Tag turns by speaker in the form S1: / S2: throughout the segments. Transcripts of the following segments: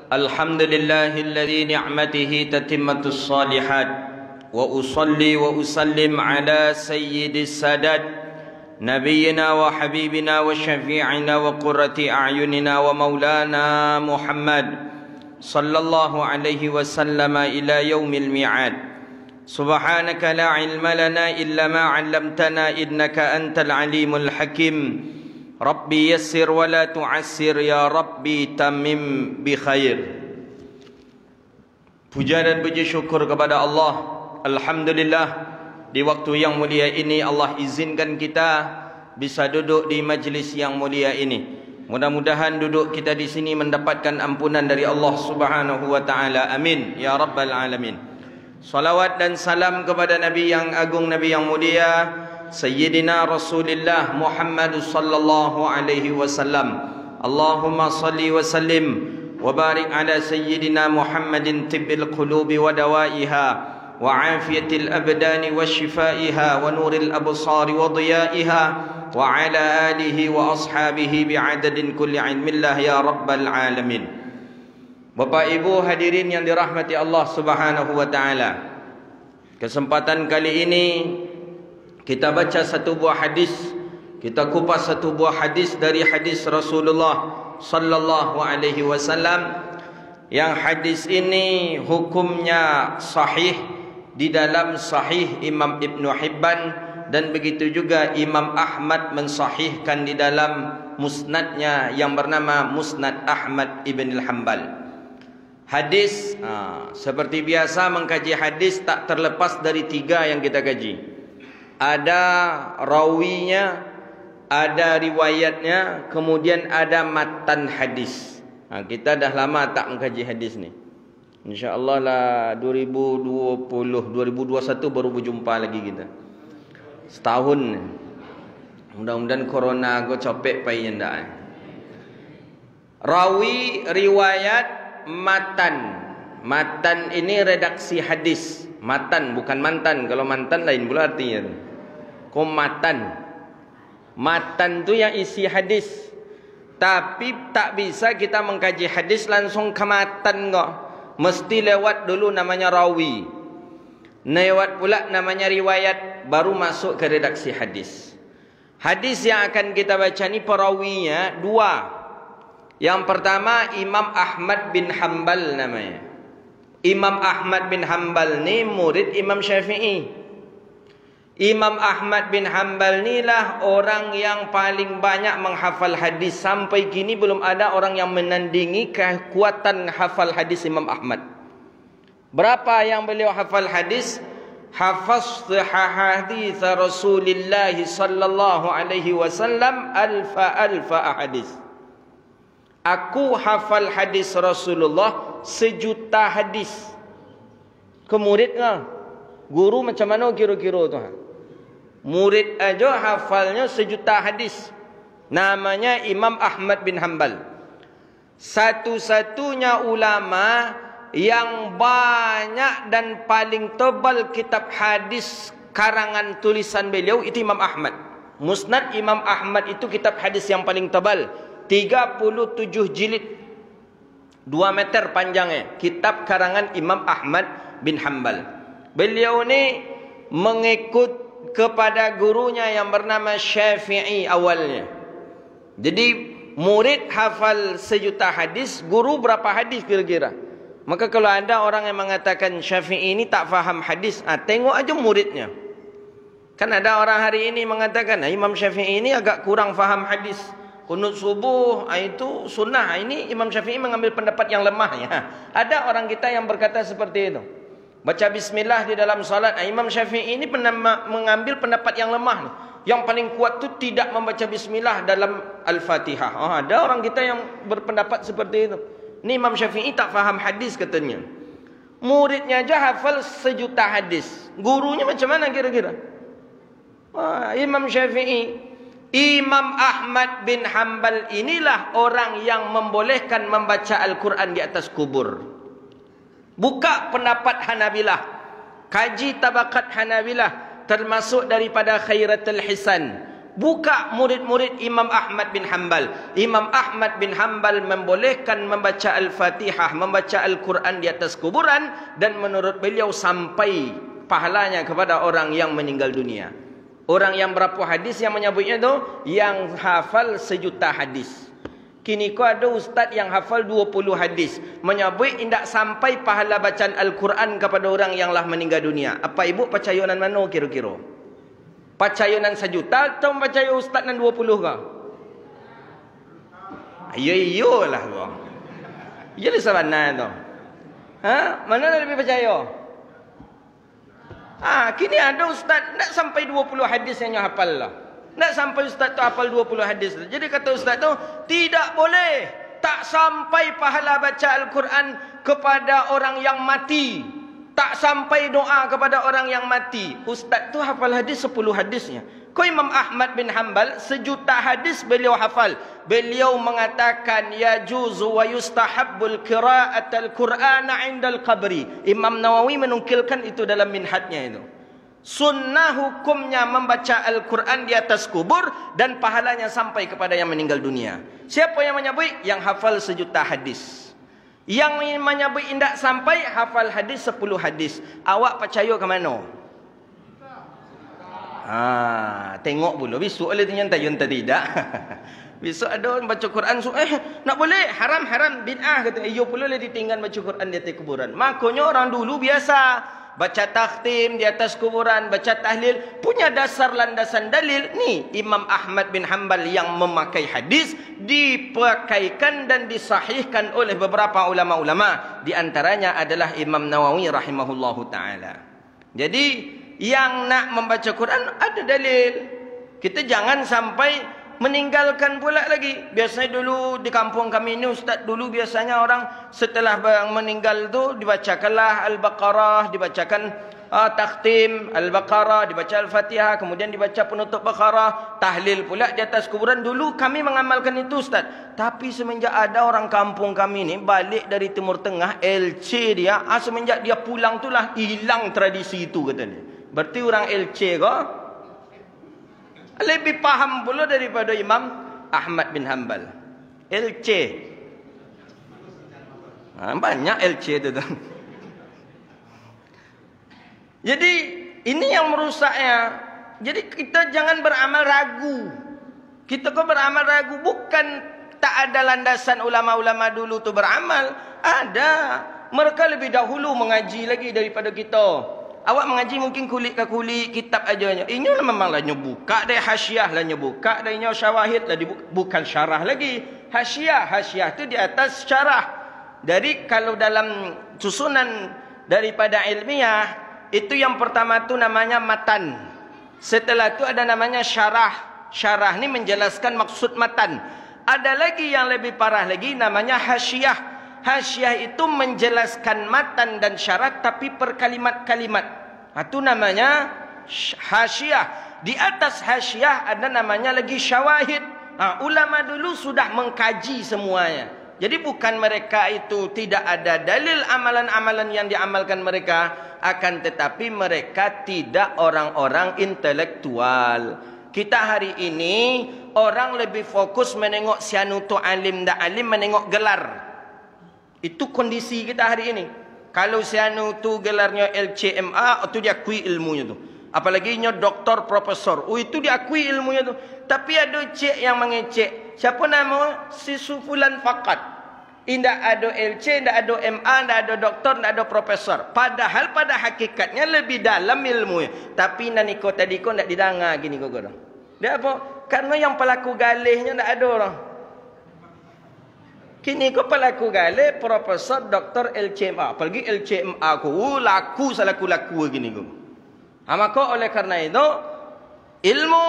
S1: الحمد لله الذي نعمته تتمة الصالحات وأصلي وأسلم على سيد السادات نبينا وحبيبنا وشفيعنا وقرة أعيننا ومولانا محمد صلى الله عليه وسلم إلى يوم الميعاد. سبحانك لا علم لنا إلا ما علمتنا إنك أنت العليم الحكيم. Rabbi yassir wa la tu'assir, ya Rabbi tamim bi khair. Puja dan puji syukur kepada Allah. Alhamdulillah, di waktu yang mulia ini Allah izinkan kita bisa duduk di majlis yang mulia ini. Mudah-mudahan duduk kita di sini mendapatkan ampunan dari Allah Subhanahu wa taala. Amin ya rabbal alamin. Salawat dan salam kepada Nabi yang agung, Nabi yang mulia, Sayyidina Rasulullah Muhammad sallallahu alaihi wasallam. Allahumma salli wa sallim wa barik ala Sayyidina Muhammadin tibbil qulubi wa dawaiha wa afiyatil abdani wa shifaiha wa nuril absari wa diyaiha wa ala alihi wa ashabihi bi'adadin kulli ilmillah ya rabbal alamin. Bapak Ibu hadirin yang dirahmati Allah Subhanahu wa taala. Kesempatan kali ini kita baca satu buah hadis, kita kupas satu buah hadis dari hadis Rasulullah sallallahu alaihi wasallam, yang hadis ini hukumnya sahih di dalam Sahih Imam Ibn Hibban, dan begitu juga Imam Ahmad mensahihkan di dalam musnadnya yang bernama Musnad Ahmad Ibn Hanbal. Hadis seperti biasa mengkaji hadis tak terlepas dari tiga yang kita kaji. Ada rawinya, ada riwayatnya, kemudian ada matan hadis. Kita dah lama tak mengkaji hadis ni. InsyaAllah lah 2020, 2021 baru berjumpa lagi kita. Setahun. Mudah-mudahan corona aku copek payah ndak. Rawi, riwayat, matan. Matan ini redaksi hadis. Matan bukan mantan. Kalau mantan lain pula artinya. Matan. Matan tu yang isi hadis. Tapi tak bisa kita mengkaji hadis langsung ke matan kok. Mesti lewat dulu namanya rawi. Lewat pula namanya riwayat, baru masuk ke redaksi hadis. Hadis yang akan kita baca ni perawinya dua. Yang pertama Imam Ahmad bin Hanbal namanya. Imam Ahmad bin Hanbal ni murid Imam Syafi'i. Imam Ahmad bin Hanbal ni lah orang yang paling banyak menghafal hadis. Sampai kini belum ada orang yang menandingi kekuatan hafal hadis Imam Ahmad. Berapa yang beliau hafal hadis? Hafaztu hadits Rasulullah sallallahu alaihi wasallam alfa hadis. Aku hafal hadis Rasulullah 1,000,000 hadis. Ke murid lah. Guru macam mana kira-kira tu? Murid aja hafalnya 1,000,000 hadis. Namanya Imam Ahmad bin Hanbal. Satu-satunya ulama yang banyak dan paling tebal kitab hadis karangan tulisan beliau itu Imam Ahmad. Musnad Imam Ahmad itu kitab hadis yang paling tebal. 37 jilid. 2 meter panjangnya. Kitab karangan Imam Ahmad bin Hanbal. Beliau ni mengikut kepada gurunya yang bernama Syafi'i awalnya. Jadi murid hafal 1,000,000 hadis, guru berapa hadis kira-kira? Maka kalau ada orang yang mengatakan Syafi'i ini tak faham hadis, tengok aja muridnya. Kan ada orang hari ini mengatakan Imam Syafi'i ini agak kurang faham hadis. Kunut subuh itu sunnah. Ini Imam Syafi'i mengambil pendapat yang lemah ya. Ada orang kita yang berkata seperti itu. Baca bismillah di dalam salat. Imam Syafi'i ini mengambil pendapat yang lemah. Yang paling kuat tu tidak membaca bismillah dalam Al-Fatihah. Ada orang kita yang berpendapat seperti itu. Ini Imam Syafi'i tak faham hadis katanya. Muridnya aja hafal 1,000,000 hadis. Gurunya macam mana kira-kira? Imam Syafi'i. Imam Ahmad bin Hanbal inilah orang yang membolehkan membaca Al-Quran di atas kubur. Buka pendapat Hanabilah. Kaji tabakat Hanabilah. Termasuk daripada Khairatul Hisan. Buka murid-murid Imam Ahmad bin Hanbal. Imam Ahmad bin Hanbal membolehkan membaca Al-Fatihah, membaca Al-Quran di atas kuburan, dan menurut beliau sampai pahalanya kepada orang yang meninggal dunia. Orang yang berapa hadis yang menyebutnya itu? Yang hafal 1.000.000 hadis. Kini ko ada ustaz yang hafal 20 hadis, menyebut indak sampai pahala bacaan Al-Quran kepada orang yang lah meninggal dunia. Apa ibu percayanan mana kira-kira? Percayanan 1.000.000 atau percaya ustaz nan 20 ke? Iyalah kau. Iyalah sabana tu. Mana lebih percaya? Kini ada ustaz nak sampai 20 hadis yang hafal lah. Nak sampai ustaz tu hafal 20 hadis. Jadi kata ustaz tu, tidak boleh tak sampai pahala baca Al-Quran kepada orang yang mati. Tak sampai doa kepada orang yang mati. Ustaz tu hafal hadis 10 hadisnya. Kau Imam Ahmad bin Hanbal 1.000.000 hadis beliau hafal. Beliau mengatakan yajuzu wa yustahabbul qira'atul Qur'ana 'indal qabri. Imam Nawawi menukilkan itu dalam minhajnya itu. Sunnah hukumnya membaca Al-Quran di atas kubur dan pahalanya sampai kepada yang meninggal dunia. Siapa yang menyebut? Yang hafal 1.000.000 hadis. Yang menyebut indak sampai hafal hadis 10 hadis. Awak percaya ke mana? Tengok pula. Besok oleh ternyata tidak. Besok ada orang baca Quran, nak boleh, haram, bid'ah, kata. Iyo pula boleh ditinggal baca Quran di atas kuburan. Makanya orang dulu biasa baca takhtim di atas kuburan, baca tahlil, punya dasar landasan dalil. Ni Imam Ahmad bin Hanbal yang memakai hadis, dipakaikan dan disahihkan oleh beberapa ulama-ulama. Di antaranya adalah Imam Nawawi rahimahullahu ta'ala. Jadi yang nak membaca Quran ada dalil. Kita jangan sampai meninggalkan pula lagi. Biasanya dulu di kampung kami ini, ustaz, dulu biasanya orang setelah meninggal tu dibacakanlah Al-Baqarah, dibacakan takhtim Al-Baqarah, dibaca Al-Fatihah, kemudian dibaca penutup Baqarah, tahlil pula di atas kuburan. Dulu kami mengamalkan itu, ustaz. Tapi semenjak ada orang kampung kami ni balik dari Timur Tengah, LC dia, semenjak dia pulang tu lah hilang tradisi itu, katanya. Berarti orang LC kok lebih paham pula daripada Imam Ahmad bin Hanbal. LC. Banyak LC itu. Jadi ini yang merusaknya. Jadi kita jangan beramal ragu. Kita kok beramal ragu, bukan tak ada landasan ulama-ulama dulu tu beramal. Ada. Mereka lebih dahulu mengaji lagi daripada kita. Awak mengaji mungkin kulit ke kulit, kitab aja. Ini memanglah buka dari hasyiah lah, buka dari syawahid lah, bukan syarah lagi. Hasyiah tu di atas syarah. Dari kalau dalam susunan daripada ilmiah, itu yang pertama tu namanya matan. Setelah tu ada namanya syarah. Syarah ni menjelaskan maksud matan. Ada lagi yang lebih parah lagi namanya hasyiah. Hasyiah itu menjelaskan matan dan syarat tapi per kalimat-kalimat. Itu namanya hasyiah. Di atas hasyiah ada namanya lagi syawahid. Ulama dulu sudah mengkaji semuanya. Jadi bukan mereka itu tidak ada dalil amalan-amalan yang diamalkan mereka, akan tetapi mereka tidak orang-orang intelektual. Kita hari ini orang lebih fokus menengok sianu tu alim dan alim, menengok gelar. Itu kondisi kita hari ini. Kalau sianu tu gelarnya LCMA, itu diakui ilmunya tu. Apalagi nya doktor, profesor. Itu diakui ilmunya tu. Tapi ada cek yang mengecek. Siapa nama? Si Sufulan Fakat. Tidak ada LC, tidak ada MA, tidak ada doktor, tidak ada profesor. Padahal pada hakikatnya lebih dalam ilmunya. Tapi nani kau tadi kau tidak didengar gini kau orang. Dia apa? Karena yang pelaku galihnya tidak ada orang. Kini kau pelaku galih profesor doktor LCMA. Apalagi LCMA ku laku salaku-laku gini kau. Maka oleh karena itu ilmu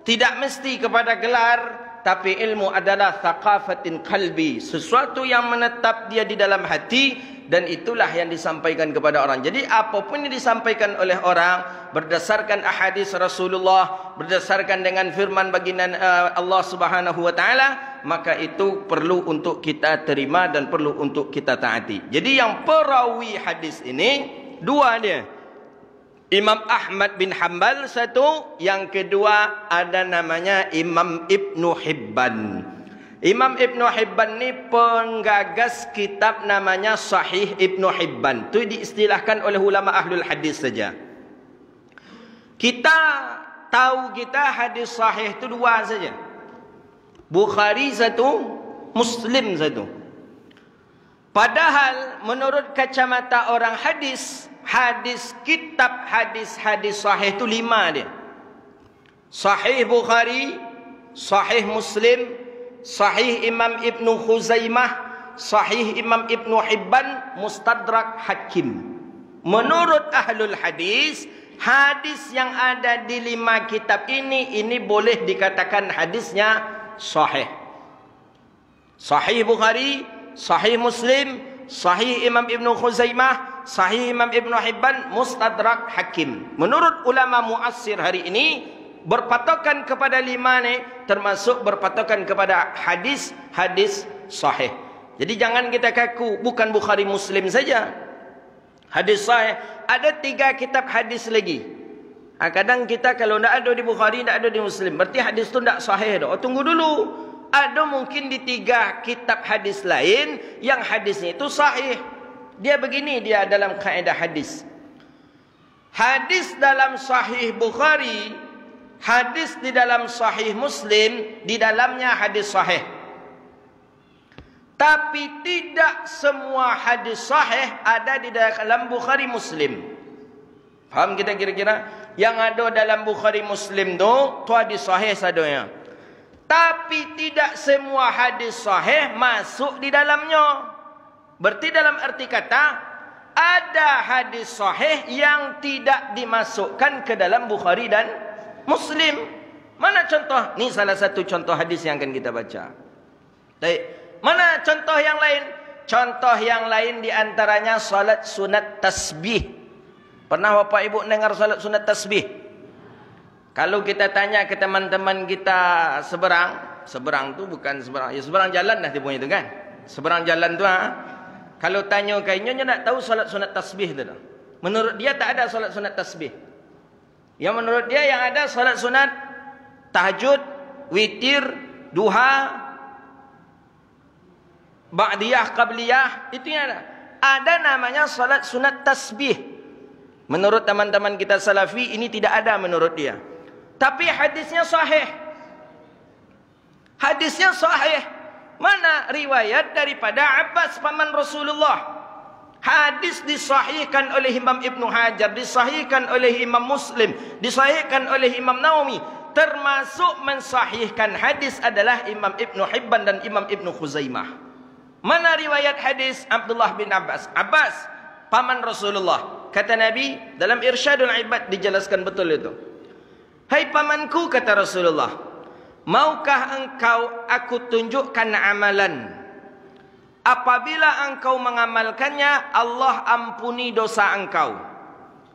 S1: tidak mesti kepada gelar, tapi ilmu adalah thaqafatin qalbi, sesuatu yang menetap dia di dalam hati, dan itulah yang disampaikan kepada orang. Jadi apapun yang disampaikan oleh orang berdasarkan ahadits Rasulullah, berdasarkan dengan firman baginda Allah Subhanahu wa taala, maka itu perlu untuk kita terima dan perlu untuk kita taati. Jadi yang perawi hadis ini dua dia. Imam Ahmad bin Hanbal satu, yang kedua ada namanya Imam Ibnu Hibban. Imam Ibnu Hibban ni penggagas kitab namanya Sahih Ibnu Hibban. Itu diistilahkan oleh ulama ahlul hadis saja. Kita tahu hadis sahih itu dua saja. Bukhari satu, Muslim satu. Padahal menurut kacamata orang hadis, kitab hadis sahih itu 5 dia. Sahih Bukhari, Sahih Muslim, Sahih Imam Ibnu Khuzaimah, Sahih Imam Ibnu Hibban, Mustadrak Hakim. Menurut ahlul hadis, hadis yang ada di 5 kitab ini boleh dikatakan hadisnya sahih. Sahih Bukhari, Sahih Muslim, Sahih Imam Ibnu Khuzaimah, Sahih Imam Ibnu Hibban, Mustadrak Hakim. Menurut ulama muasir hari ini, berpatokan kepada 5 ni termasuk berpatokan kepada hadis sahih. Jadi jangan kita kaku, bukan Bukhari Muslim saja hadis sahih, ada 3 kitab hadis lagi. Kadang kita kalau tidak ada di Bukhari, tidak ada di Muslim, berarti hadis tu tidak sahih dah. Tunggu dulu, ada mungkin di 3 kitab hadis lain yang hadisnya itu sahih. Dia begini, dia dalam kaedah hadis. Hadis dalam Sahih Bukhari, hadis di dalam Sahih Muslim, di dalamnya hadis sahih. Tapi tidak semua hadis sahih ada di dalam Bukhari Muslim. Faham kita kira-kira? Yang ada dalam Bukhari Muslim tu hadis sahih sadonya. Tapi tidak semua hadis sahih masuk di dalamnya. Berarti dalam arti kata, ada hadis sahih yang tidak dimasukkan ke dalam Bukhari dan Muslim. Mana contoh? Ni salah satu contoh hadis yang akan kita baca. Baik. Mana contoh yang lain? Contoh yang lain diantaranya salat sunat tasbih. Pernah Bapak Ibu dengar salat sunat tasbih? Kalau kita tanya ke teman-teman kita seberang tu bukan seberang, ya seberang jalan dah dia punya itu kan. Seberang jalan tu kalau tanya kayaknya nak tahu salat sunat tasbih tu dah. Menurut dia tak ada salat sunat tasbih. Yang menurut dia yang ada salat sunat tahajud, witir, duha, ba'diyah, qabliyah, itu yang ada. Ada namanya salat sunat tasbih. Menurut teman-teman kita salafi ini tidak ada menurut dia. Tapi hadisnya sahih. Hadisnya sahih. Mana riwayat daripada Abbas paman Rasulullah. Hadis disahihkan oleh Imam Ibnu Hajar, disahihkan oleh Imam Muslim, disahihkan oleh Imam Nawawi. Termasuk mensahihkan hadis adalah Imam Ibnu Hibban dan Imam Ibnu Khuzaimah. Mana riwayat hadis Abdullah bin Abbas? Abbas paman Rasulullah. Kata Nabi dalam Irsyadul Ibad dijelaskan betul itu. Hai pamanku, kata Rasulullah, maukah engkau aku tunjukkan amalan? Apabila engkau mengamalkannya, Allah ampuni dosa engkau.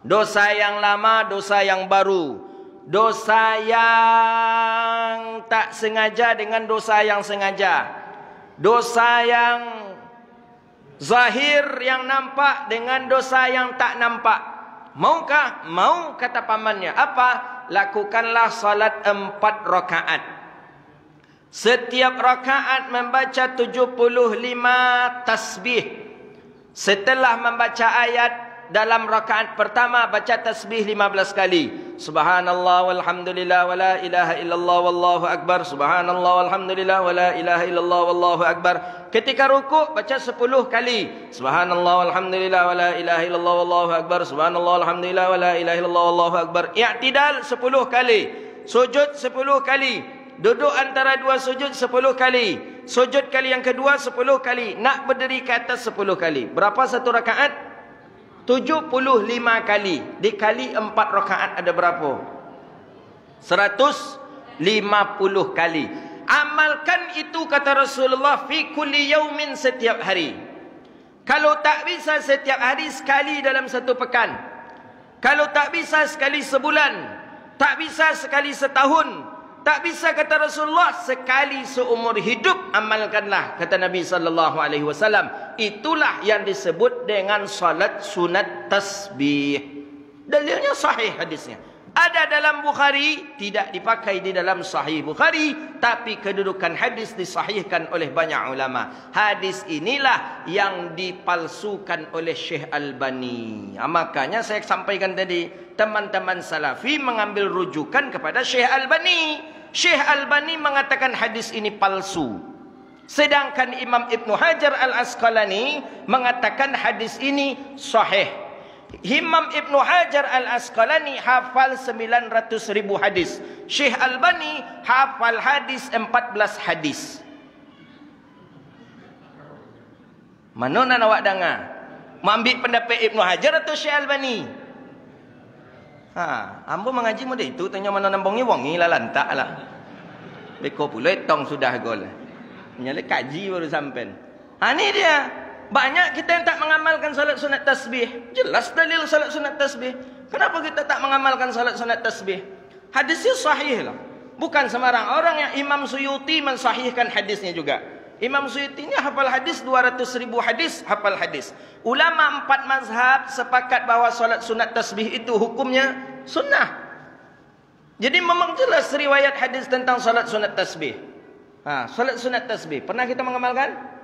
S1: Dosa yang lama, dosa yang baru. Dosa yang tak sengaja dengan dosa yang sengaja. Dosa yang zahir yang nampak dengan dosa yang tak nampak. Maukah? Mau, kata pamannya. Apa? Lakukanlah salat 4 rakaat. Setiap rakaat membaca 75 tasbih. Setelah membaca ayat dalam rakaat pertama baca tasbih 15 kali. Subhanallah walhamdulillah wala ilaha illallah wallahu akbar. Subhanallah walhamdulillah wala ilaha illallah wallahu akbar. Ketika rukuk baca 10 kali. Subhanallah walhamdulillah wala ilaha illallah wallahu akbar. Subhanallah walhamdulillah wala ilaha illallah wallahu akbar. I'tidal 10 kali. Sujud 10 kali. Duduk antara 2 sujud 10 kali. Sujud kali yang kedua 10 kali. Nak berdiri ke atas 10 kali. Berapa satu rakaat? 75 kali. Dikali 4 rakaat ada berapa? 150 kali. Amalkan itu, kata Rasulullah, fi kulli yaumin, setiap hari. Kalau tak bisa setiap hari, sekali dalam 1 pekan. Kalau tak bisa sekali sebulan. Tak bisa sekali setahun. Tak bisa, kata Rasulullah, sekali seumur hidup amalkanlah, kata Nabi SAW. Itulah yang disebut dengan salat sunat tasbih. Dalilnya sahih hadisnya. Ada dalam Bukhari, tidak dipakai di dalam Sahih Bukhari, tapi kedudukan hadis disahihkan oleh banyak ulama. Hadis inilah yang dipalsukan oleh Syekh Albani. Makanya saya sampaikan tadi, teman-teman Salafi mengambil rujukan kepada Syekh Albani. Syekh Albani mengatakan hadis ini palsu. Sedangkan Imam Ibnu Hajar Al-Asqalani mengatakan hadis ini sahih. Imam Ibnu Hajar Al-Asqalani hafal 900.000 hadis. Syekh Albani hafal hadis 14 hadis. Mana nak awak dengar? Mau ambil pendapat Ibnu Hajar atau Syekh Albani? Ambo mengaji model itu, tanya mana nambongi wongi lah lantak lah. Beko pula tong sudah gol. Nyala kaji baru sampai. Ni dia. Banyak kita yang tak mengamalkan salat sunat tasbih. Jelas dalil salat sunat tasbih. Kenapa kita tak mengamalkan salat sunat tasbih? Hadisnya sahih lah. Bukan sembarang orang. Yang Imam Suyuti mensahihkan hadisnya juga. Imam Suyuti ini hafal hadis 200.000 hadis, hafal hadis. Ulama 4 mazhab sepakat bahawa salat sunat tasbih itu hukumnya sunnah. Jadi memang jelas riwayat hadis tentang salat sunat tasbih. Salat sunat tasbih pernah kita mengamalkan?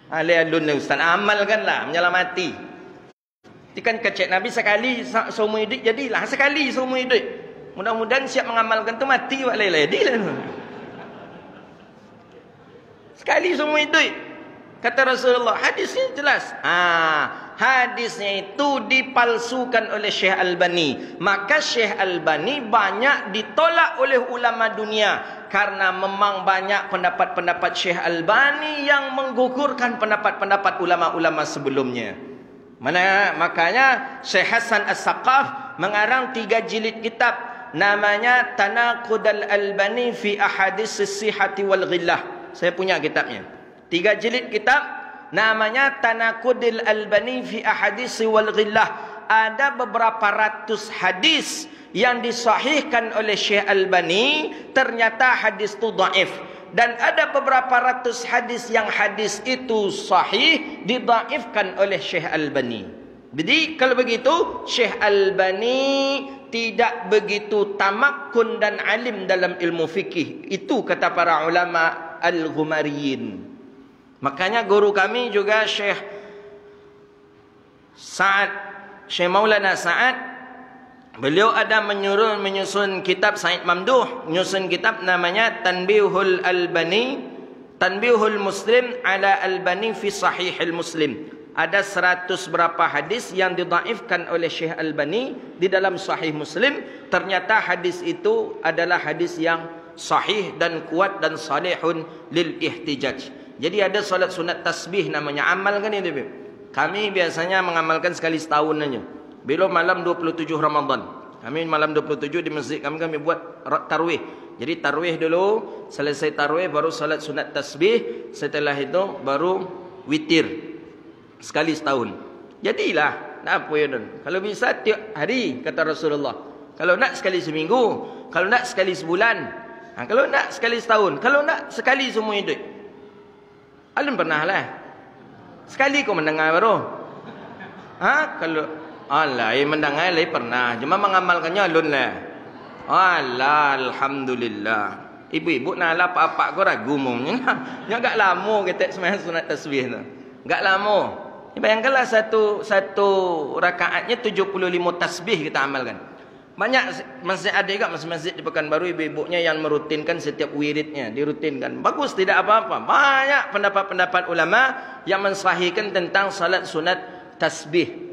S1: Alun Ustaz, amalkanlah, menyelamati. Kan kecek Nabi sekali seumur hidup jadilah, sekali seumur hidup. Mudah-mudahan siap mengamalkan tu mati wak leledi lah. Sekali seumur hidup. Kata Rasulullah, hadisnya jelas. Hadisnya itu dipalsukan oleh Syekh Albani. Maka Syekh Albani banyak ditolak oleh ulama dunia. Karena memang banyak pendapat-pendapat Syekh Albani yang menggugurkan pendapat-pendapat ulama-ulama sebelumnya. Makanya Syekh Hasan As-Saqaf mengarang 3 jilid kitab. Namanya Tanaqud Al-Albani fi Ahadits As-Sihhati wal Ghillah. Saya punya kitabnya. 3 jilid kitab. Namanya Tanaqud Al-Albani fi Ahadits wal Ghillah. Ada beberapa ratus hadis yang disahihkan oleh Syekh Albani, ternyata hadis itu dhaif. Dan ada beberapa ratus hadis yang hadis itu sahih, didhaifkan oleh Syekh Albani. Jadi kalau begitu, Syekh Albani tidak begitu tamakkun dan alim dalam ilmu fikih. Itu kata para ulama Al-Ghumariyin. Makanya guru kami juga Syekh Maulana Sa'ad, beliau ada menyusun kitab Said Mamduh, menyusun kitab namanya Tanbihul Albani, Tanbihul Muslim ala Albani fi Sahihil Muslim. Ada 100 berapa hadis yang didhaifkan oleh Syekh Albani di dalam Sahih Muslim. Ternyata hadis itu adalah hadis yang sahih dan kuat dan salihun lil ihtijaj. Jadi ada salat sunat tasbih namanya, amalkan ini. Kami biasanya mengamalkan sekali setahun saja. Bila malam 27 Ramadan. Kami malam 27 di masjid kami buat tarwih. Jadi tarwih dulu, selesai tarwih baru salat sunat tasbih, setelah itu baru witir. Sekali setahun. Jadilah, apa ya don? Kalau bisa tiap hari kata Rasulullah. Kalau nak sekali seminggu, kalau nak sekali sebulan, kalau nak sekali setahun, kalau nak sekali semua hidup. Alun pernah lah. Sekali kau mendengar baru. Kalau alah, mendengar lah pernah. Cuma mengamalkannya alun lah. Alhamdulillah. Ibu-ibu nak lah apa-apa kau ragu mungkin. Nya agak lama kita sembahyang sunat tasbih tu. Agak lama. Bayangkanlah satu rakaatnya 75 tasbih kita amalkan. Banyak masjid ada juga masjid di Pekanbaru ibu-ibunya yang merutinkan setiap wiridnya, dirutinkan. Bagus, tidak apa-apa. Banyak pendapat-pendapat ulama yang mensahihkan tentang salat sunat tasbih.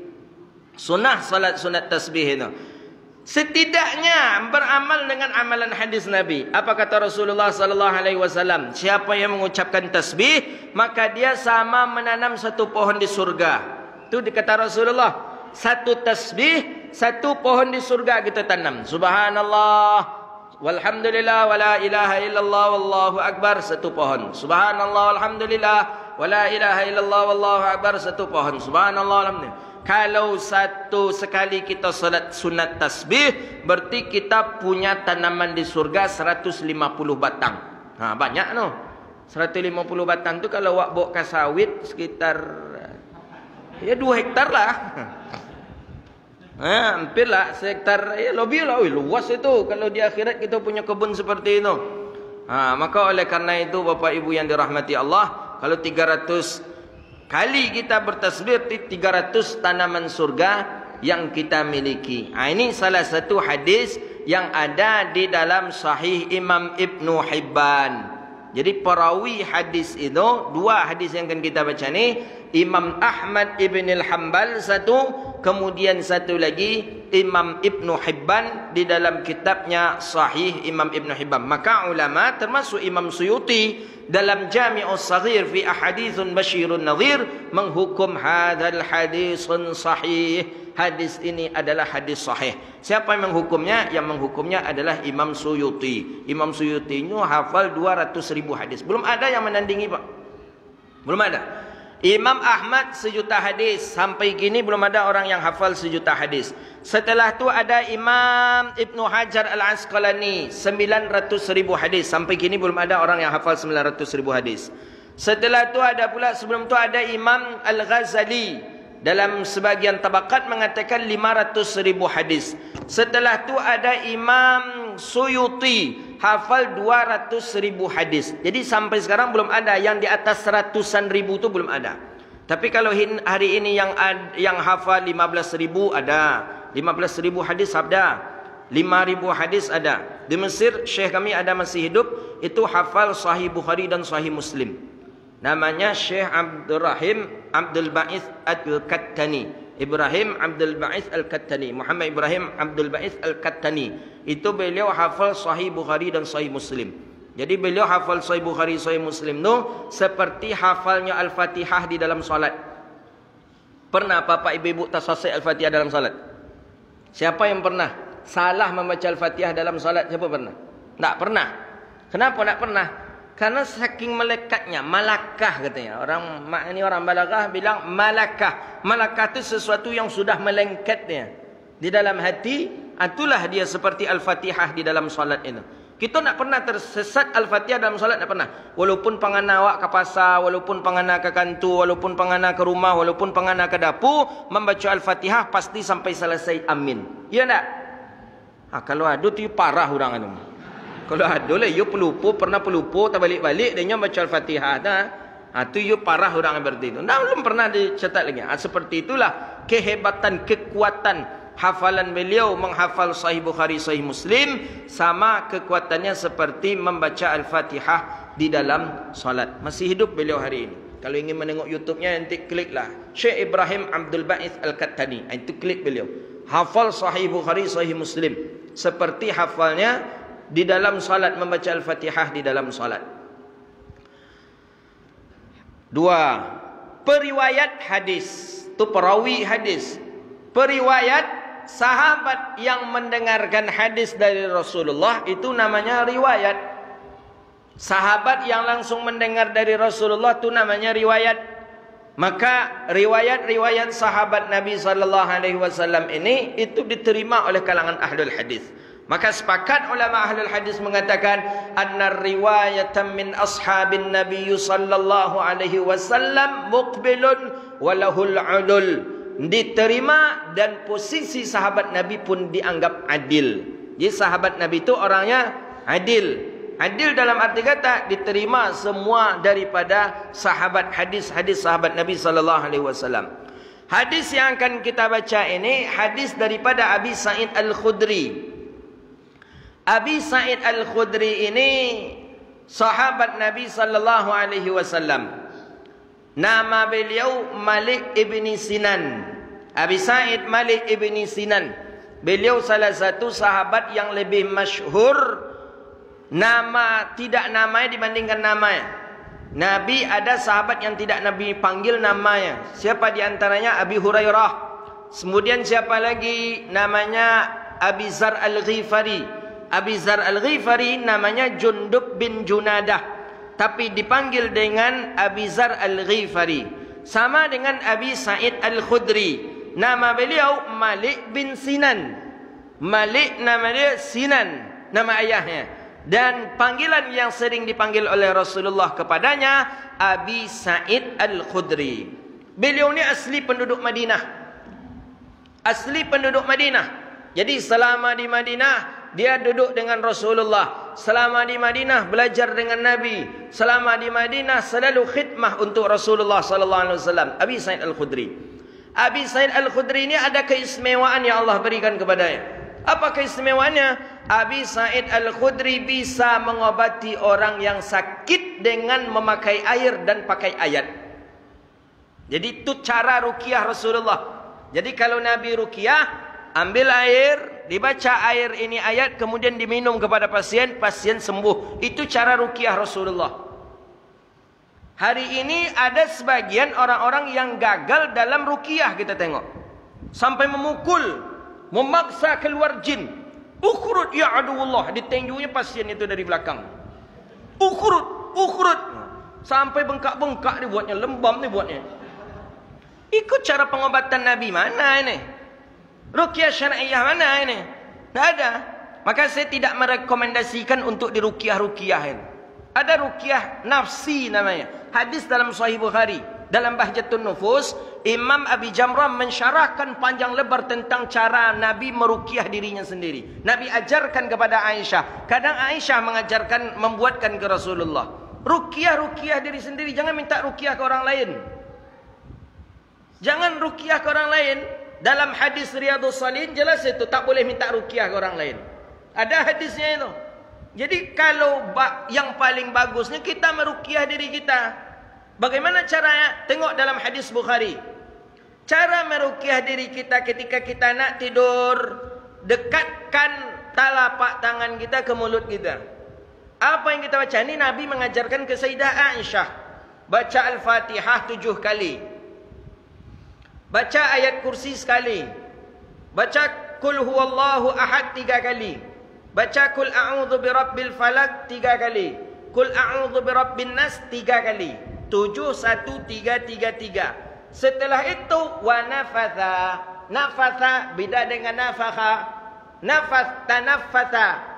S1: Sunnah salat sunat tasbih itu. Setidaknya beramal dengan amalan hadis Nabi. Apa kata Rasulullah sallallahu alaihi wasallam? Siapa yang mengucapkan tasbih, maka dia sama menanam satu pohon di surga. Itu dikata Rasulullah. Satu tasbih, satu pohon di surga kita tanam. Subhanallah, walhamdulillah, wala ilaha illallah, wallahu akbar, satu pohon. Subhanallah, alhamdulillah, wala ilaha illallah, wallahu akbar, satu pohon. Subhanallah, alhamdulillah. Kalau satu sekali kita salat sunat tasbih, berarti kita punya tanaman di surga 150 batang. Banyak no. 150 batang tu kalau awak bawa ke sawit sekitar 2 hektar lah. Hampirlah sektar lebih lah, luas itu kalau di akhirat kita punya kebun seperti itu. Maka oleh karena itu Bapak Ibu yang dirahmati Allah, kalau 300 kali kita bertasbih, 300 tanaman surga yang kita miliki. Ini salah satu hadis yang ada di dalam Sahih Imam Ibnu Hibban. Jadi perawi hadis itu, dua hadis yang akan kita baca ni, Imam Ahmad Ibn al-Hanbal satu, kemudian satu lagi Imam Ibnu Hibban di dalam kitabnya Sahih Imam Ibnu Hibban. Maka ulama termasuk Imam Suyuti dalam Jami'us Saghir fi Ahaditsun Basyirun Nadhir menghukum hadzal hadisun sahih. Hadis ini adalah hadis sahih. Siapa yang menghukumnya? Yang menghukumnya adalah Imam Suyuti. Imam Suyuti ini hafal 200.000 hadis. Belum ada yang menandingi, Pak. Belum ada. Imam Ahmad 1 juta hadis. Sampai kini belum ada orang yang hafal 1 juta hadis. Setelah itu ada Imam Ibnu Hajar Al-Asqalani 900.000 hadis. Sampai kini belum ada orang yang hafal 900.000 hadis. Setelah itu ada pula, sebelum itu ada Imam Al-Ghazali. Dalam sebagian tabakat mengatakan 500.000 hadis. Setelah itu ada Imam Suyuti hafal 200.000 hadis. Jadi sampai sekarang belum ada yang di atas ratusan ribu itu, belum ada. Tapi kalau hari ini yang hafal 15.000 ada, 15.000 hadis ada, 5.000 hadis ada. Di Mesir Syekh kami ada masih hidup, itu hafal Sahih Bukhari dan Sahih Muslim. Namanya Syekh Abdurrahim Abdul Ba'ith Al-Kattani. Ibrahim Abdul Ba'ith Al-Kattani. Muhammad Ibrahim Abdul Ba'ith Al-Kattani. Itu beliau hafal Sahih Bukhari dan Sahih Muslim. Jadi beliau hafal Sahih Bukhari, Sahih Muslim itu seperti hafalnya Al-Fatihah di dalam salat. Pernah Bapak Ibu tasasih Al-Fatihah dalam salat? Siapa yang pernah salah membaca Al-Fatihah dalam salat? Siapa pernah? Tak pernah. Kenapa tak pernah? Karena saking melekatnya, malakah katanya. Orang balaghah bilang malakah. Malakah itu sesuatu yang sudah melengketnya di dalam hati. Itulah dia seperti Al-Fatihah di dalam salat itu. Kita tak pernah tersesat Al-Fatihah dalam salat, tak pernah. Walaupun pangana awak ke pasar, walaupun pangana ke kantor, walaupun pangana ke rumah, walaupun pangana ke dapur, membaca Al-Fatihah pasti sampai selesai amin. Ya tak? Kalau ada tu parah orang itu. Kalau ada lah, you pelupu, pernah pelupu, tak balik-balik, dia baca Al-Fatihah. Itu you parah orang yang berarti itu. Belum pernah dicatat lagi. Seperti itulah kehebatan, kekuatan hafalan beliau menghafal Sahih Bukhari, Sahih Muslim. Sama kekuatannya seperti membaca Al-Fatihah di dalam salat. Masih hidup beliau hari ini. Kalau ingin menengok YouTube-nya, nanti kliklah Syekh Ibrahim Abdul Ba'ith Al-Kattani. Itu klik beliau. Hafal Sahih Bukhari, Sahih Muslim. Seperti hafalnya di dalam salat, membaca Al-Fatihah di dalam salat. 2. Periwayat hadis. Itu perawi hadis. Periwayat sahabat yang mendengarkan hadis dari Rasulullah, itu namanya riwayat. Sahabat yang langsung mendengar dari Rasulullah itu namanya riwayat. Maka riwayat-riwayat sahabat Nabi SAW ini itu diterima oleh kalangan ahlul hadis. Maka sepakat ulama ahlul hadis mengatakan anna riwayatan min ashabin Nabi sallallahu alaihi wasallam muqbilun walahul udul. Diterima dan posisi sahabat Nabi pun dianggap adil. Jadi sahabat Nabi itu orangnya adil. Adil dalam arti kata diterima semua daripada sahabat, hadis-hadis sahabat Nabi sallallahu alaihi wasallam. Hadis yang akan kita baca ini hadis daripada Abi Sa'id Al-Khudri. Abi Sa'id Al-Khudri ini sahabat Nabi sallallahu alaihi wasallam. Nama beliau Malik ibni Sinan. Abi Sa'id Malik ibni Sinan. Beliau salah satu sahabat yang lebih masyhur tidak namanya dibandingkan namanya. Nabi ada sahabat yang tidak Nabi panggil namanya. Siapa di antaranya? Abi Hurairah. Kemudian siapa lagi? Namanya Abi Zar Al-Ghifari. Abi Zar Al-Ghifari namanya Jundub bin Junadah, tapi dipanggil dengan Abi Zar Al-Ghifari. Sama dengan Abi Sa'id Al-Khudri. Nama beliau Malik bin Sinan. Malik nama dia Sinan, nama ayahnya. Dan panggilan yang sering dipanggil oleh Rasulullah kepadanya Abi Sa'id Al-Khudri. Beliau ni asli penduduk Madinah. Asli penduduk Madinah. Jadi selama di Madinah dia duduk dengan Rasulullah. Selama di Madinah belajar dengan Nabi. Selama di Madinah selalu khidmah untuk Rasulullah sallallahu alaihi wasallam. Abi Sa'id Al-Khudri. Abi Sa'id Al-Khudri ini ada keistimewaan yang Allah berikan kepadanya. Apa keistimewaannya? Abi Sa'id Al-Khudri bisa mengobati orang yang sakit dengan memakai air dan pakai ayat. Jadi itu cara ruqyah Rasulullah. Jadi kalau Nabi ruqyah, ambil air, dibaca air ini ayat, kemudian diminum kepada pasien, pasien sembuh. Itu cara ruqyah Rasulullah. Hari ini ada sebagian orang-orang yang gagal dalam ruqyah, kita tengok. Sampai memukul, memaksa keluar jin. Ukhrud ya aduwullah, ditinjunya pasien itu dari belakang. Ukhrud, ukhrud. Sampai bengkak-bengkak dibuatnya, lembam dibuatnya. Ikut cara pengobatan Nabi mana ini? Ruqyah syar'iyah mana ini? Tidak ada. Maka saya tidak merekomendasikan untuk diruqyah-ruqyah ini. Ada ruqyah nafsi namanya. Hadis dalam Sahih Bukhari. Dalam Bahjatun Nufus, Imam Abi Jamrah mensyarahkan panjang lebar tentang cara Nabi meruqyah dirinya sendiri. Nabi ajarkan kepada Aisyah. Kadang Aisyah mengajarkan, membuatkan ke Rasulullah. Ruqyah diri sendiri. Jangan minta ruqyah ke orang lain. Jangan ruqyah ke orang lain. Dalam hadis Riyadhus Shalihin jelas itu, tak boleh minta ruqyah ke orang lain. Ada hadisnya itu. Jadi kalau yang paling bagusnya kita meruqyah diri kita. Bagaimana caranya? Tengok dalam hadis Bukhari. Cara meruqyah diri kita ketika kita nak tidur, dekatkan telapak tangan kita ke mulut kita. Apa yang kita baca? Ini Nabi mengajarkan ke Sayyidah Aisyah. Baca Al-Fatihah 7 kali. Baca ayat kursi sekali. Baca Qul huwallahu ahad 3 kali. Baca Qul a'udzu birabbil falaq 3 kali. Qul a'udzu birabbin nas 3 kali. 7 1 3 3 3. Setelah itu wa nafatha. Nafatha beda dengan nafakha. Nafas tanaffasa.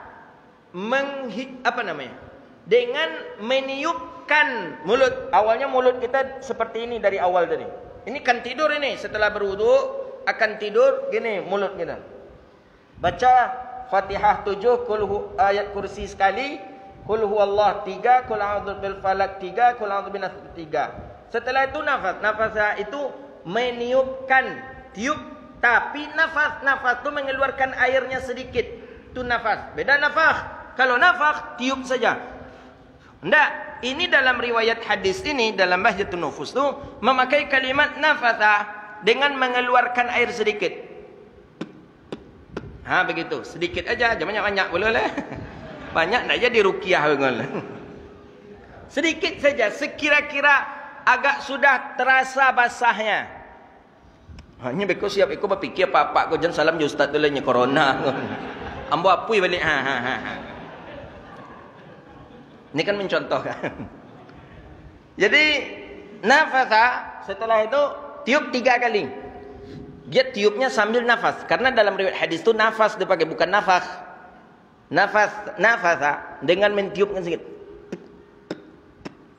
S1: Apa namanya? Dengan meniupkan mulut. Awalnya mulut kita seperti ini dari awal tadi. Ini kan tidur ini. Setelah berwudu akan tidur gini mulut kita. Baca Fatihah 7, ayat kursi sekali, Qul huwallah 3, Qul a'udzu bil falaq 3, Qul a'udzu bin nas 3. Setelah itu nafas. Nafas itu meniupkan, tiup, tapi nafas itu mengeluarkan airnya sedikit. Itu nafas. Beda nafas. Kalau nafas tiup saja. Enggak, ini dalam riwayat hadis ini dalam Bahjatun Nufus tu memakai kalimat nafasa dengan mengeluarkan air sedikit. Ha begitu, sedikit aja, jangan banyak-banyak boleh lah. Banyak nak jadi ruqyah betul. Sedikit saja, sekira-kira agak sudah terasa basahnya. Hanya beko siap iko berfikir apa-apa ko jangan salam je ustaz dulu nya corona. Ambo apui balik. Ini kan mencontohkan. Jadi nafasa setelah itu tiup 3 kali. Dia tiupnya sambil nafas. Karena dalam riwayat hadis itu nafas dipakai, bukan nafas. Nafasa dengan mentiupkan sedikit.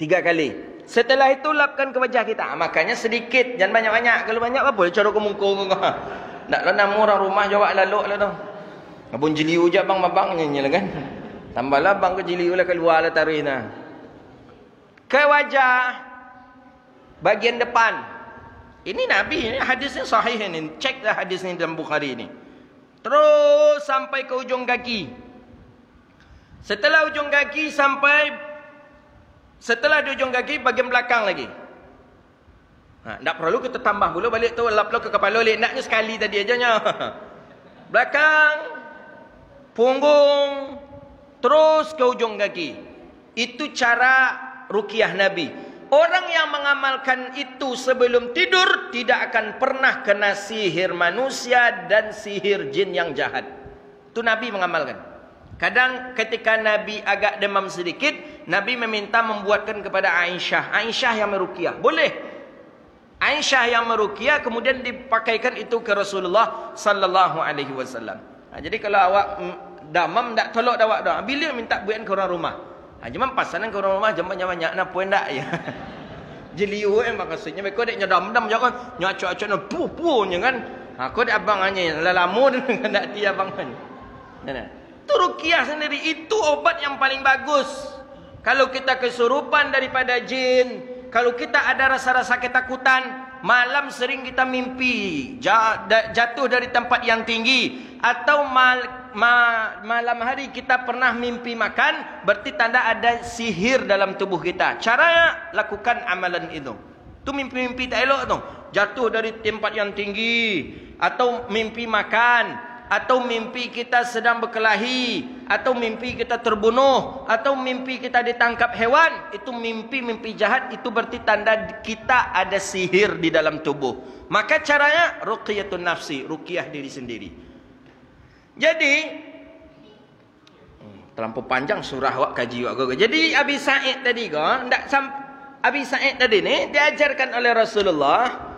S1: 3 kali. Setelah itu lapkan ke wajah kita. Makanya sedikit, jangan banyak-banyak. Kalau banyak apa boleh cara ke muka kau. Tak lah nama orang rumah jawab lalu lah tu. Abang jeliu je bang mabang nyanyi lah kan. Tambahlah bang ke jeliu lah keluar lah tarik nah. Ke wajah bagian depan. Ini Nabi, ini hadisnya sahih ini. Ceklah hadis ini dalam Bukhari ini. Terus sampai ke ujung kaki. Setelah ujung kaki setelah di ujung kaki bagian belakang lagi. Tak perlu kita tambah dulu balik tu lap ke kepala lek naknya sekali tadi ajanya. Belakang, punggung, terus ke ujung kaki. Itu cara ruqyah Nabi. Orang yang mengamalkan itu sebelum tidur tidak akan pernah kena sihir manusia dan sihir jin yang jahat. Itu Nabi mengamalkan. Kadang ketika Nabi agak demam sedikit, Nabi meminta membuatkan kepada Aisyah. Aisyah yang meruqyah. Boleh. Aisyah yang meruqyah kemudian dipakaikan itu ke Rasulullah sallallahu alaihi wasallam. Jadi kalau awak damam tak tolak awak dah. Bila minta buatkan ke orang rumah. Cuma pasanan ke orang rumah banyak-banyak nak puan tak ya. Jeliu maksudnya mereka dek nyadam-dam jangan nyacak-acak nak pu-punya kan. Aku ada abang hanya lelamu dengan nak dia abang hanya. Itu ruqyah sendiri, itu obat yang paling bagus. Kalau kita kesurupan daripada jin, kalau kita ada rasa-rasa ketakutan, malam sering kita mimpi jatuh dari tempat yang tinggi, atau malam hari kita pernah mimpi makan, berarti tanda ada sihir dalam tubuh kita. Cara lakukan amalan itu. Itu mimpi-mimpi tak elok tu. Jatuh dari tempat yang tinggi, atau mimpi makan, atau mimpi kita sedang berkelahi, atau mimpi kita terbunuh, atau mimpi kita ditangkap hewan. Itu mimpi-mimpi jahat, itu berarti tanda kita ada sihir di dalam tubuh. Maka caranya ruqyatun nafsi, ruqyah diri sendiri. Jadi terlampau panjang surah awak kaji awak. Jadi Abi Sa'id tadi Abi Sa'id tadi ni diajarkan oleh Rasulullah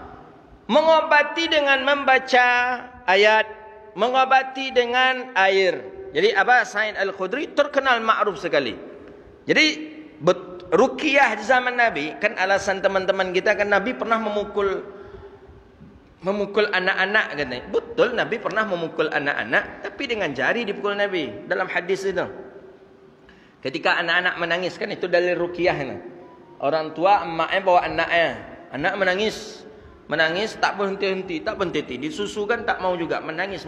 S1: mengobati dengan membaca ayat, mengobati dengan air. Jadi Aba Sa'id Al-Khudri terkenal ma'ruf sekali. Jadi ruqyah di zaman Nabi, kan alasan teman-teman kita kan Nabi pernah memukul anak-anak katanya. Betul, Nabi pernah memukul anak-anak, tapi dengan jari dipukul Nabi dalam hadis itu. Ketika anak-anak menangis, kan itu dalil ruqyah ni. Orang tua emaknya bawa anaknya, anak menangis tak berhenti-henti, disusukan tak mau juga, menangis.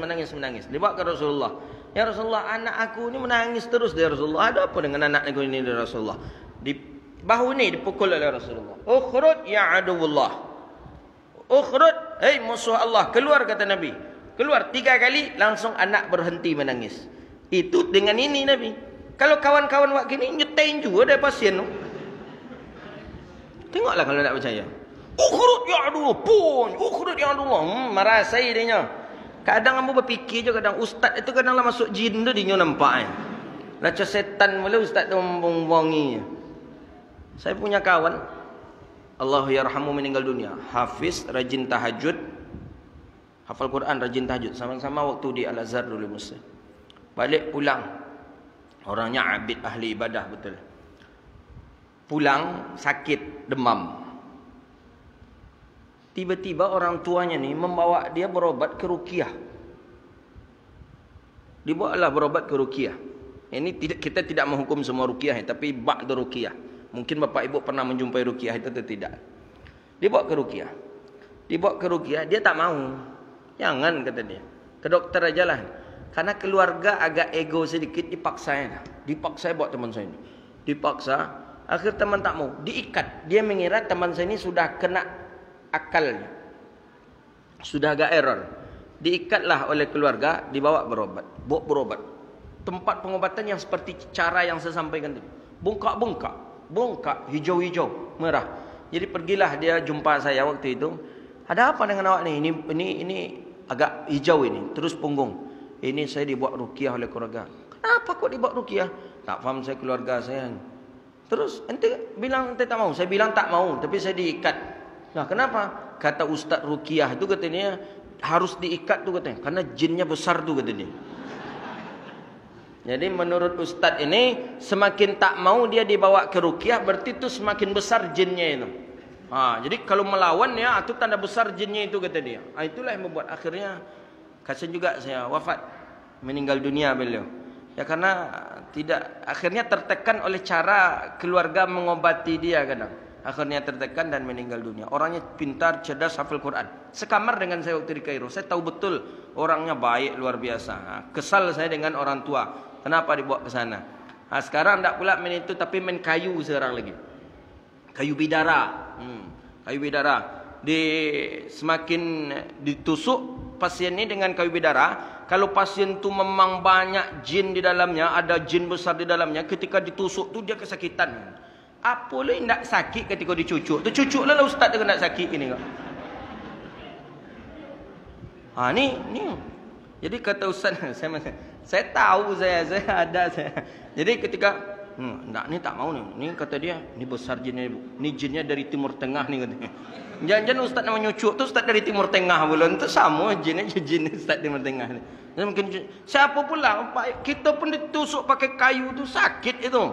S1: Dibawa ke Rasulullah. Ya Rasulullah, anak aku ni menangis terus ya Rasulullah. Ada apa dengan anak aku ini ya Rasulullah? Di bahu ni dipukul oleh Rasulullah. Ukhrud ya aduwullah. Ukhrud, hei musuh Allah, keluar kata Nabi. Keluar 3 kali, langsung anak berhenti menangis. Itu dengan ini Nabi. Kalau kawan-kawan wak gini nyetain juga dari pasien tu. Tengoklah kalau tak percaya. Ukhrud ya Allah, pun. Ukhrud ya Allah. Merasai dia. Kadang kamu berfikir je, kadang ustaz itu kadanglah masuk jin tu dia nampak. Laca setan mula ustaz tu membongi. Saya punya kawan, Allah yarhamu meninggal dunia. Hafiz, rajin tahajud. Hafal Quran, rajin tahajud. Sama-sama waktu di Al-Azhar dulu Muslim. Balik pulang. Orangnya abid, ahli ibadah betul. Pulang sakit, demam. Tiba-tiba orang tuanya ni membawa dia berobat ke ruqyah. Dibawalah berobat ke ruqyah. Ini kita tidak menghukum semua ruqyah, tapi ba'd ruqyah. Mungkin bapak ibu pernah menjumpai ruqyah itu atau tidak. Dibawa ke ruqyah, dia tak mau. Jangan kata dia. Ke dokter ajalah. Karena keluarga agak ego sedikit, dipaksa buat teman saya ini. Dipaksa, akhir teman tak mau, diikat. Dia mengira teman saya ini sudah kena akalnya, sudah agak error. Diikatlah oleh keluarga, dibawa berobat. Tempat pengobatan yang seperti cara yang saya sampaikan tadi. Bongkak, hijau-hijau, merah. Jadi pergilah dia jumpa saya waktu itu. Ada apa dengan awak ni? Ini agak hijau ini, terus punggung. Ini saya dibuat ruqyah oleh keluarga. Kenapa kok dibuat ruqyah? Tak faham saya keluarga saya. Terus ente bilang ente tak mau. Saya bilang tak mau, tapi saya diikat. Nah, kenapa? Kata Ustaz ruqyah itu katanya harus diikat tu katanya, karena jinnya besar tu katanya. Jadi menurut Ustaz ini, semakin tak mau dia dibawa ke ruqyah, berarti itu semakin besar jinnya itu. Jadi kalau melawan ya, itu tanda besar jinnya itu kata dia. Itulah yang membuat akhirnya kasihan juga saya wafat, meninggal dunia beliau. Ya karena akhirnya tertekan oleh cara keluarga mengobati dia kadang. Akhirnya tertekan dan meninggal dunia. Orangnya pintar, cerdas, hafal Quran. Sekamar dengan saya waktu di Kairo. Saya tahu betul orangnya baik luar biasa. Kesal saya dengan orang tua. Kenapa dibawa ke sana? Sekarang tak pula main itu, tapi main kayu sekarang lagi. Kayu bidara. Kayu bidara. Semakin ditusuk pasien ini dengan kayu bidara. Kalau pasien tu memang banyak jin di dalamnya, ada jin besar di dalamnya, ketika ditusuk tu dia kesakitan. Apa lah yang tak sakit ketika dicucuk? Tercucuk lah ustaz tu nak sakit ini kok. Ni. Jadi kata ustaz, saya tahu saya ada. Jadi ketika ni tak mau ni. Ni kata dia, ni besar jinnya ibu. Ni jinnya dari Timur Tengah ni katanya. Jangan ustaz nak menyucuk tu ustaz dari Timur Tengah pula. Itu sama jin ustaz Timur Tengah ni. Mungkin siapa pula, kita pun ditusuk pakai kayu tu sakit itu.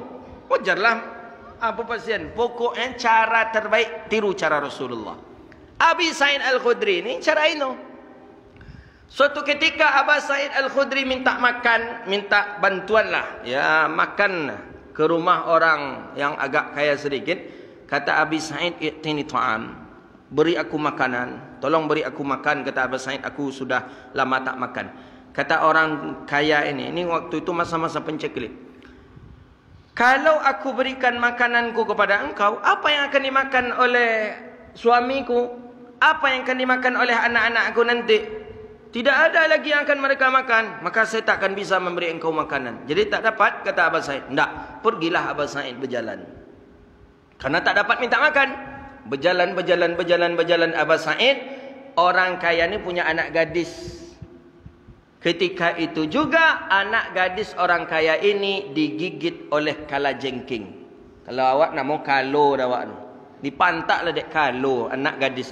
S1: Wajarlah apa pasien. Pokoknya cara terbaik tiru cara Rasulullah. Abi Sa'id Al-Khudri ni cara itu. Suatu ketika Aba Sa'id Al-Khudri minta makan, minta bantuan lah, ya makan ke rumah orang yang agak kaya sedikit. Kata Abi Sa'id, "I'tini ta'am." Beri aku makanan, tolong beri aku makan. Kata Aba Sa'id, "Aku sudah lama tak makan." Kata orang kaya ini waktu itu masa-masa penceklik, "Kalau aku berikan makananku kepada engkau, apa yang akan dimakan oleh suamiku? Apa yang akan dimakan oleh anak-anakku nanti? Tidak ada lagi yang akan mereka makan. Maka saya tak akan bisa memberi engkau makanan." Jadi tak dapat, kata Aba Sa'id. "Tidak, pergilah Aba Sa'id berjalan." Karena tak dapat minta makan. Berjalan Aba Sa'id. Orang kaya ni punya anak gadis. Ketika itu juga anak gadis orang kaya ini digigit oleh kalajengking. Kalau awak nama kalo dah awak tu. Dipantaklah dek kalo anak gadis.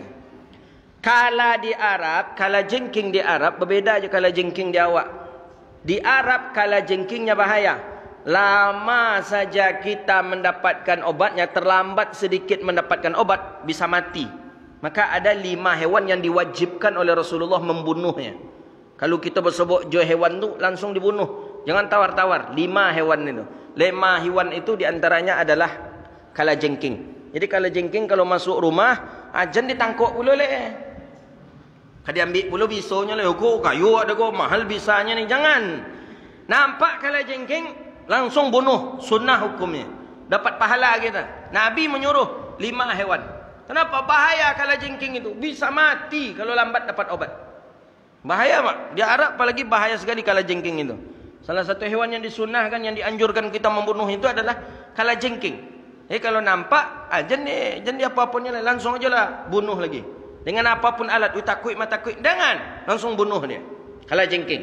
S1: Kala di Arab, kalajengking di Arab berbeza je kalajengking di awak. Di Arab kalajengkingnya bahaya. Lama saja kita mendapatkan obatnya, terlambat sedikit mendapatkan obat bisa mati. Maka ada 5 hewan yang diwajibkan oleh Rasulullah membunuhnya. Kalau kita bersebut jual hewan tu langsung dibunuh. Jangan tawar-tawar. 5 hewan itu. 5 hewan itu diantaranya adalah kalajengking. Jadi kalajengking kalau masuk rumah, ajan ditangkuk pula leh. Kadi ambil pula bisonya leh. Kok kayu ada kok mahal bisanya ni. Jangan. Nampak kalajengking langsung bunuh. Sunnah hukumnya. Dapat pahala kita. Nabi menyuruh 5 hewan. Kenapa? Bahaya kalajengking itu. Bisa mati kalau lambat dapat obat. Bahaya mak. Di Arab apalagi bahaya sekali kalajengking itu. Salah satu hewan yang disunahkan, yang dianjurkan kita membunuh itu adalah kalajengking. Kalau nampak, jangan dia apa-apanya langsung aja lah bunuh lagi. Dengan apapun alat, takut mata takut, jangan langsung bunuh dia. Kalajengking.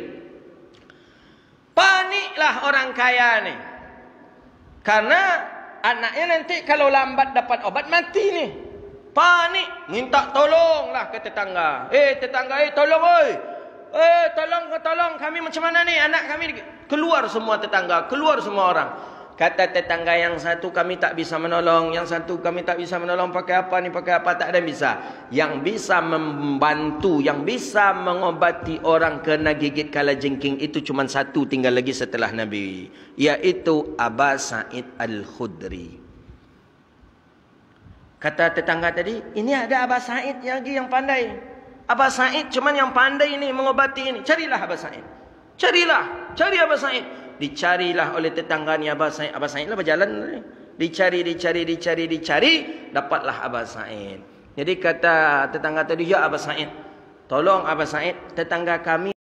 S1: Paniklah orang kaya ni. Karena anaknya nanti kalau lambat dapat obat mati ni. Panik, minta tolonglah ke tetangga. Tetangga, tolong oi. Tolong kami macam mana ni? Anak kami keluar semua tetangga, keluar semua orang. Kata tetangga yang satu, kami tak bisa menolong. Yang satu, kami tak bisa menolong. Pakai apa ni, pakai apa? Tak ada yang bisa. Yang bisa membantu, yang bisa mengobati orang kena gigit kalajengking itu cuma satu tinggal lagi setelah Nabi, yaitu Aba Sa'id Al-Khudri. Kata tetangga tadi, ini ada Aba Sa'id lagi yang pandai. Aba Sa'id cuman yang pandai ini mengobati ini. Carilah Aba Sa'id. Cari Aba Sa'id. Dicarilah oleh tetangganya Aba Sa'id. Aba Sa'id lah berjalan. Dicari. Dapatlah Aba Sa'id. Jadi kata tetangga tadi, "Ya Aba Sa'id, tolong Aba Sa'id, tetangga kami